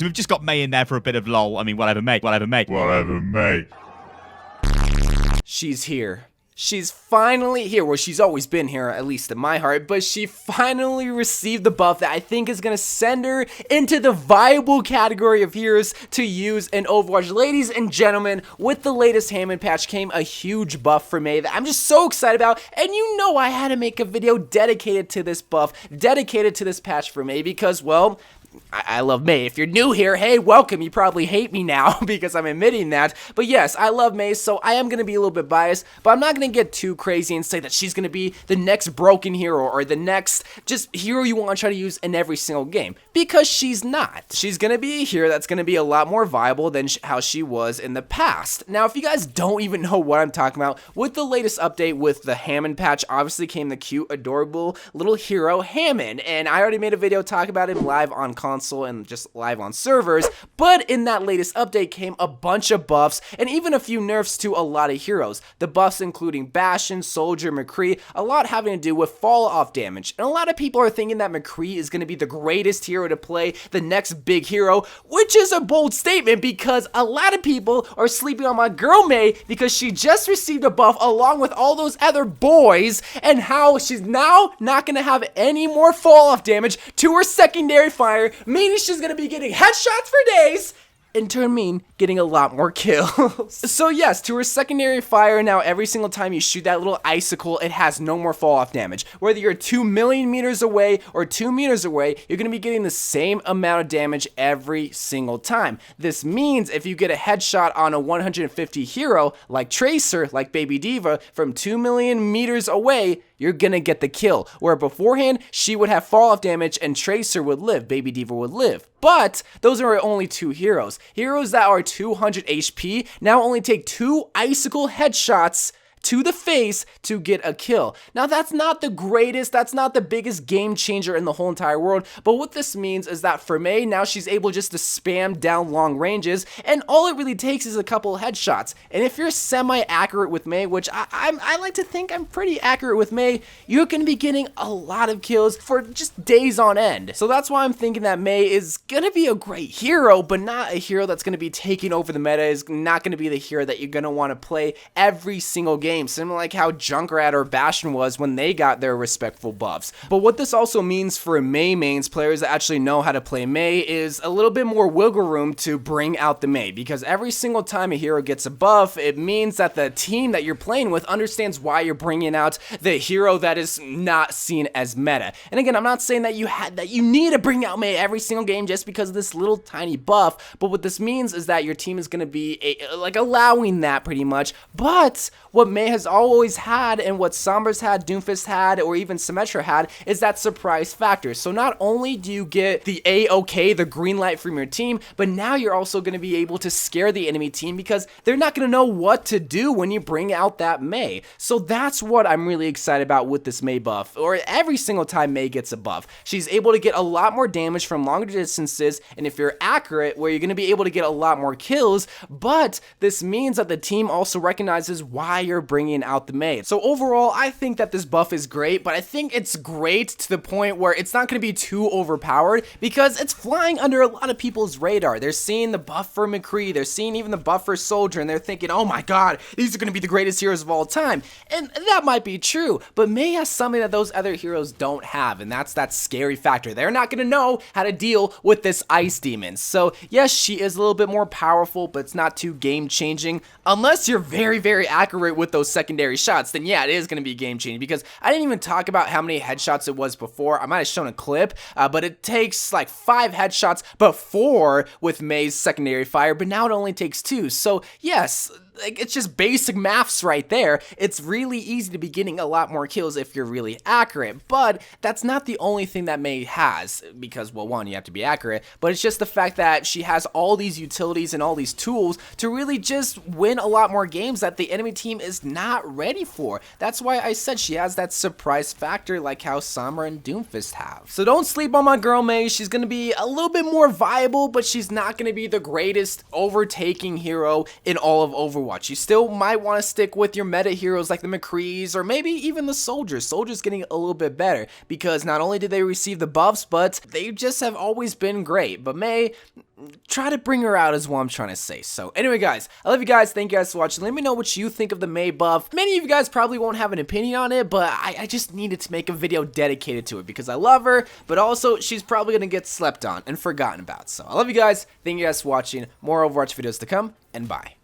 So we've just got Mei in there for a bit of lol. I mean, whatever, Mei. Whatever, Mei. Whatever, Mei. She's here. She's finally here. Well, she's always been here, at least in my heart, but she finally received the buff that I think is going to send her into the viable category of heroes to use in Overwatch. Ladies and gentlemen, with the latest Hammond patch came a huge buff for Mei that I'm just so excited about, and you know I had to make a video dedicated to this buff, dedicated to this patch for Mei because, well, I love Mei. If you're new here, hey, welcome. You probably hate me now because I'm admitting that. But yes, I love Mei, so I am going to be a little bit biased, but I'm not going to get too crazy and say that she's going to be the next broken hero or the next just hero you want to try to use in every single game, because she's not. She's going to be a hero that's going to be a lot more viable than how she was in the past. Now, if you guys don't even know what I'm talking about, with the latest update with the Hammond patch, obviously came the cute, adorable little hero Hammond, and I already made a video talking about him live on console and just live on servers, but in that latest update came a bunch of buffs and even a few nerfs to a lot of heroes. The buffs including Bastion, Soldier, McCree, a lot having to do with fall off damage, and a lot of people are thinking that McCree is going to be the greatest hero to play, the next big hero, which is a bold statement because a lot of people are sleeping on my girl Mei because she just received a buff along with all those other boys, and how she's now not going to have any more fall off damage to her secondary fire, meaning she's gonna be getting headshots for days, in turn mean getting a lot more kills. So yes, to her secondary fire, now every single time you shoot that little icicle, it has no more fall off damage. Whether you're 2 million meters away or 2 meters away, you're gonna be getting the same amount of damage every single time. This means if you get a headshot on a 150 hero, like Tracer, like Baby Diva, from 2 million meters away, you're gonna get the kill. Where beforehand, she would have fall off damage and Tracer would live, Baby Diva would live. But those are only two heroes. Heroes that are 200 HP now only take 2 icicle headshots to the face to get a kill. Now that's not the greatest, that's not the biggest game changer in the whole entire world, but what this means is that for Mei, now she's able just to spam down long ranges, and all it really takes is a couple headshots. And if you're semi-accurate with Mei, which I like to think I'm pretty accurate with Mei, you're gonna be getting a lot of kills for just days on end. So that's why I'm thinking that Mei is gonna be a great hero, but not a hero that's gonna be taking over the meta, is not gonna be the hero that you're gonna wanna play every single game. Similar like how Junkrat or Bastion was when they got their respectful buffs. But what this also means for Mei mains, players that actually know how to play Mei, is a little bit more wiggle room to bring out the Mei, because every single time a hero gets a buff, it means that the team that you're playing with understands why you're bringing out the hero that is not seen as meta. And again, I'm not saying that you need to bring out Mei every single game just because of this little tiny buff, but what this means is that your team is going to be like allowing that pretty much. But what Mei has always had, and what Sombra's had, Doomfist had, or even Symmetra had, is that surprise factor. So not only do you get the A-OK, the green light from your team, but now you're also going to be able to scare the enemy team because they're not going to know what to do when you bring out that Mei. So that's what I'm really excited about with this Mei buff, or every single time Mei gets a buff. She's able to get a lot more damage from longer distances, and if you're accurate, where you're going to be able to get a lot more kills, but this means that the team also recognizes why you're bringing out the Mei. So overall, I think that this buff is great, but I think it's great to the point where it's not going to be too overpowered because it's flying under a lot of people's radar. They're seeing the buff for McCree, they're seeing even the buff for Soldier, and they're thinking, oh my god, these are going to be the greatest heroes of all time. And that might be true, but Mei has something that those other heroes don't have, and that's that scary factor. They're not going to know how to deal with this ice demon. So yes, she is a little bit more powerful, but it's not too game changing. Unless you're very, very accurate with those secondary shots, then yeah, it is going to be game changing, because I didn't even talk about how many headshots it was before. I might have shown a clip, but it takes like 5 headshots before with Mei's secondary fire, but now it only takes 2. So yes, like, it's just basic maths right there. It's really easy to be getting a lot more kills if you're really accurate, but that's not the only thing that Mei has, because, well, one, you have to be accurate, but it's just the fact that she has all these utilities and all these tools to really just win a lot more games that the enemy team is not ready for. That's why I said she has that surprise factor like how Sombra and Doomfist have. So don't sleep on my girl Mei. She's going to be a little bit more viable, but she's not going to be the greatest overtaking hero in all of Overwatch. Overwatch. You still might want to stick with your meta heroes like the McCrees or maybe even the soldiers. Soldiers getting a little bit better because not only did they receive the buffs, but they just have always been great. But MEI, try to bring her out is what I'm trying to say. So anyway, guys, I love you guys. Thank you guys for watching. Let me know what you think of the MEI buff. Many of you guys probably won't have an opinion on it, but I just needed to make a video dedicated to it because I love her, but also she's probably going to get slept on and forgotten about. So I love you guys. Thank you guys for watching. More Overwatch videos to come, and bye.